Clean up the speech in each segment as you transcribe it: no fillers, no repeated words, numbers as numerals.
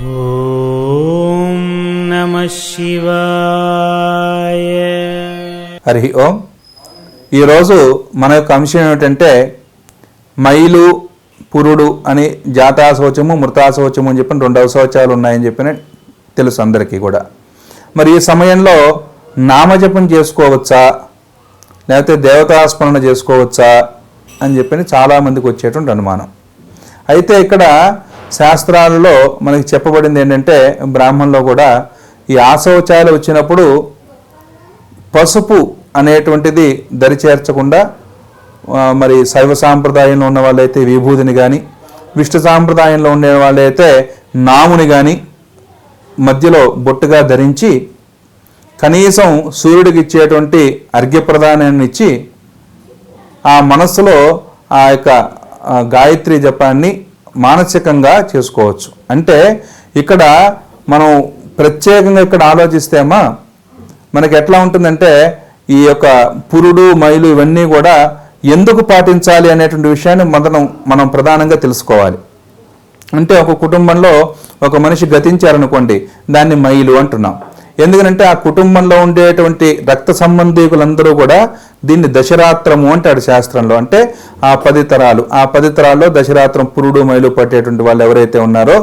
ఓం నమః శివాయ. హరి ఓం. ఈరోజు మన యొక్క అంశం ఏమిటంటే మైలు పురుడు అని జాతాశౌచము మృతాశౌచము అని చెప్పిన 2 శౌచాలు ఉన్నాయని చెప్పిన తెలుసు అందరికీ కూడా. మరి ఈ సమయంలో నామజపం చేసుకోవచ్చా లేకపోతే దేవతాస్మరణ చేసుకోవచ్చా అని చెప్పి చాలామందికి వచ్చేటువంటి అనుమానం. అయితే ఇక్కడ శాస్త్రాలలో మనకి చెప్పబడింది ఏంటంటే బ్రాహ్మణంలో కూడా ఈ ఆశౌచాలు వచ్చినప్పుడు పసుపు అనేటువంటిది దరిచేర్చకుండా మరి శైవ సాంప్రదాయంలో ఉన్న వాళ్ళైతే విభూతిని కానీ, విష్ణు సాంప్రదాయంలో ఉండే వాళ్ళైతే నాముని కానీ మధ్యలో బొట్టుగా ధరించి కనీసం సూర్యుడికి ఇచ్చేటువంటి అర్ఘ్యప్రదానాన్ని ఇచ్చి ఆ మనస్సులో ఆ యొక్క గాయత్రి జపాన్ని మానసికంగా చేసుకోవచ్చు. అంటే ఇక్కడ మనం ప్రత్యేకంగా ఇక్కడ ఆలోచిస్తేమా మనకి ఎట్లా ఉంటుందంటే ఈ యొక్క పురుడు మైలు ఇవన్నీ కూడా ఎందుకు పాటించాలి అనేటువంటి విషయాన్ని మనం ప్రధానంగా తెలుసుకోవాలి. అంటే ఒక కుటుంబంలో ఒక మనిషి గతించారనుకోండి, దాన్ని మైలు అంటున్నాం. ఎందుకంటే ఆ కుటుంబంలో ఉండేటువంటి రక్త సంబంధీకులందరూ కూడా దీన్ని దశరాత్రము అంటాడు శాస్త్రంలో. అంటే ఆ 10 తరాలు, ఆ 10 తరాల్లో దశరాత్రం పురుడు మైలు పట్టేటువంటి వాళ్ళు ఎవరైతే ఉన్నారో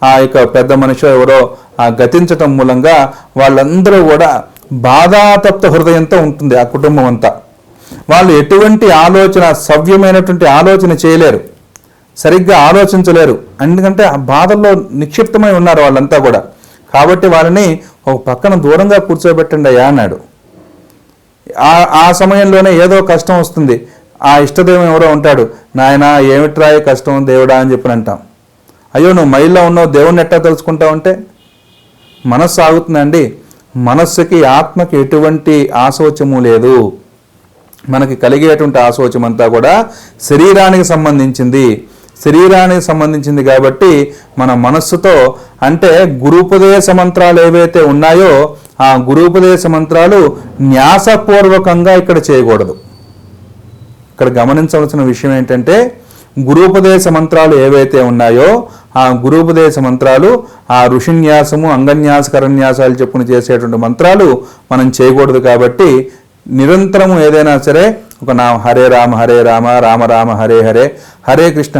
ఆ యొక్క పెద్ద మనిషి ఎవరో ఆ గతించటం మూలంగా వాళ్ళందరూ కూడా బాధాతప్త హృదయంతో ఉంటుంది ఆ కుటుంబం అంతా. వాళ్ళు ఎటువంటి ఆలోచన, సవ్యమైనటువంటి ఆలోచన చేయలేరు, సరిగ్గా ఆలోచించలేరు. ఎందుకంటే ఆ బాధల్లో నిక్షిప్తమై ఉన్నారు వాళ్ళంతా కూడా. కాబట్టి వాళ్ళని ఒక పక్కన దూరంగా కూర్చోబెట్టండి అయ్యా అన్నాడు. ఆ సమయంలోనే ఏదో కష్టం వస్తుంది. ఆ ఇష్టదైవం ఎవరో ఉంటాడు, నాయన ఏమిట్రా కష్టం దేవుడా అని చెప్పి అంటాం. అయ్యో నువ్వు మైల్లో ఉన్నావు, దేవుణ్ణి ఎట్టా తెలుసుకుంటావు అంటే మనస్సు ఆగుతుందండి. మనస్సుకి ఆత్మకి ఎటువంటి ఆశోచము లేదు. మనకి కలిగేటువంటి ఆశోచం అంతా కూడా శరీరానికి సంబంధించింది కాబట్టి మన మనస్సుతో, అంటే గురూపదేశ మంత్రాలు ఏవైతే ఉన్నాయో ఆ గురూపదేశ మంత్రాలు న్యాసపూర్వకంగా ఇక్కడ చేయకూడదు. ఇక్కడ గమనించవలసిన విషయం ఏంటంటే గురూపదేశ మంత్రాలు ఏవైతే ఉన్నాయో ఆ గురూపదేశ మంత్రాలు ఆ ఋషిన్యాసము అంగన్యాస కరన్యాసాలు చెప్పుకుని చేసేటువంటి మంత్రాలు మనం చేయకూడదు. కాబట్టి నిరంతరము ఏదైనా సరే ఒక నామ హరే రామ రామ రామ హరే హరే, హరే కృష్ణ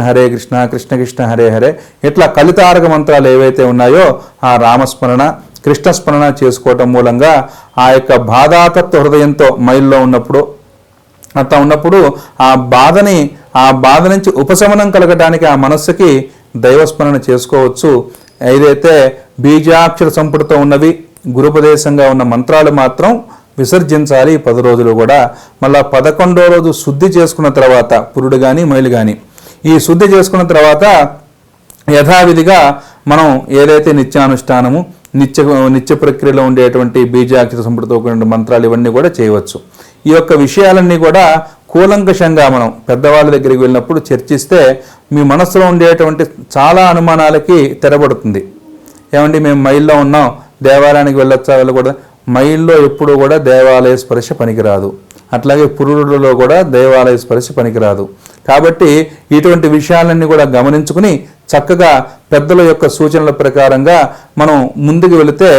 కృష్ణ కృష్ణ హరే హరే, ఇట్లా కలితారక మంత్రాలు ఏవైతే ఉన్నాయో ఆ రామస్మరణ కృష్ణస్మరణ చేసుకోవటం మూలంగా ఆ యొక్క బాధాతత్వ హృదయంతో మైల్లో ఉన్నప్పుడు అట్లా ఉన్నప్పుడు ఆ బాధ నుంచి ఉపశమనం కలగడానికి ఆ మనస్సుకి దైవస్మరణ చేసుకోవచ్చు. ఏదైతే బీజాక్షర సంపుటితో ఉన్నవి గురుపదేశంగా ఉన్న మంత్రాలు మాత్రం విసర్జించాలి 10 రోజులు కూడా. మళ్ళా 11వ రోజు శుద్ధి చేసుకున్న తర్వాత పురుడు కానీ మైలు కానీ ఈ శుద్ధి చేసుకున్న తర్వాత యథావిధిగా మనం ఏదైతే నిత్యానుష్ఠానము నిత్య ప్రక్రియలో ఉండేటువంటి బీజాక్షర సంపుటితో కూడిన మంత్రాలు ఇవన్నీ కూడా చేయవచ్చు. ఈ యొక్క విషయాలన్నీ కూడా కూలంకషంగా మనం పెద్దవాళ్ళ దగ్గరికి వెళ్ళినప్పుడు చర్చిస్తే మీ మనసులో ఉండేటువంటి చాలా అనుమానాలకి తెరబడుతుంది. ఏమండి మేము మైల్లో ఉన్నాం, దేవాలయానికి వెళ్ళకూడదు. మైల్లో ఎప్పుడు కూడా దేవాలయ స్పర్శ పనికిరాదు, అట్లాగే పురుడులో కూడా దేవాలయ స్పర్శ పనికిరాదు. కాబట్టి ఇటువంటి విషయాలన్నీ కూడా గమనించుకుని చక్కగా పెద్దల యొక్క సూచనల ప్రకారంగా మనం ముందుకు వెళితే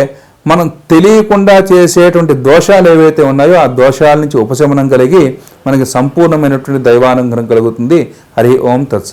మనం తెలియకుండా చేసేటువంటి దోషాలు ఏవైతే ఉన్నాయో ఆ దోషాల నుంచి ఉపశమనం కలిగి మనకి సంపూర్ణమైనటువంటి దైవానుగ్రహం కలుగుతుంది. హరి ఓం తత్సత్.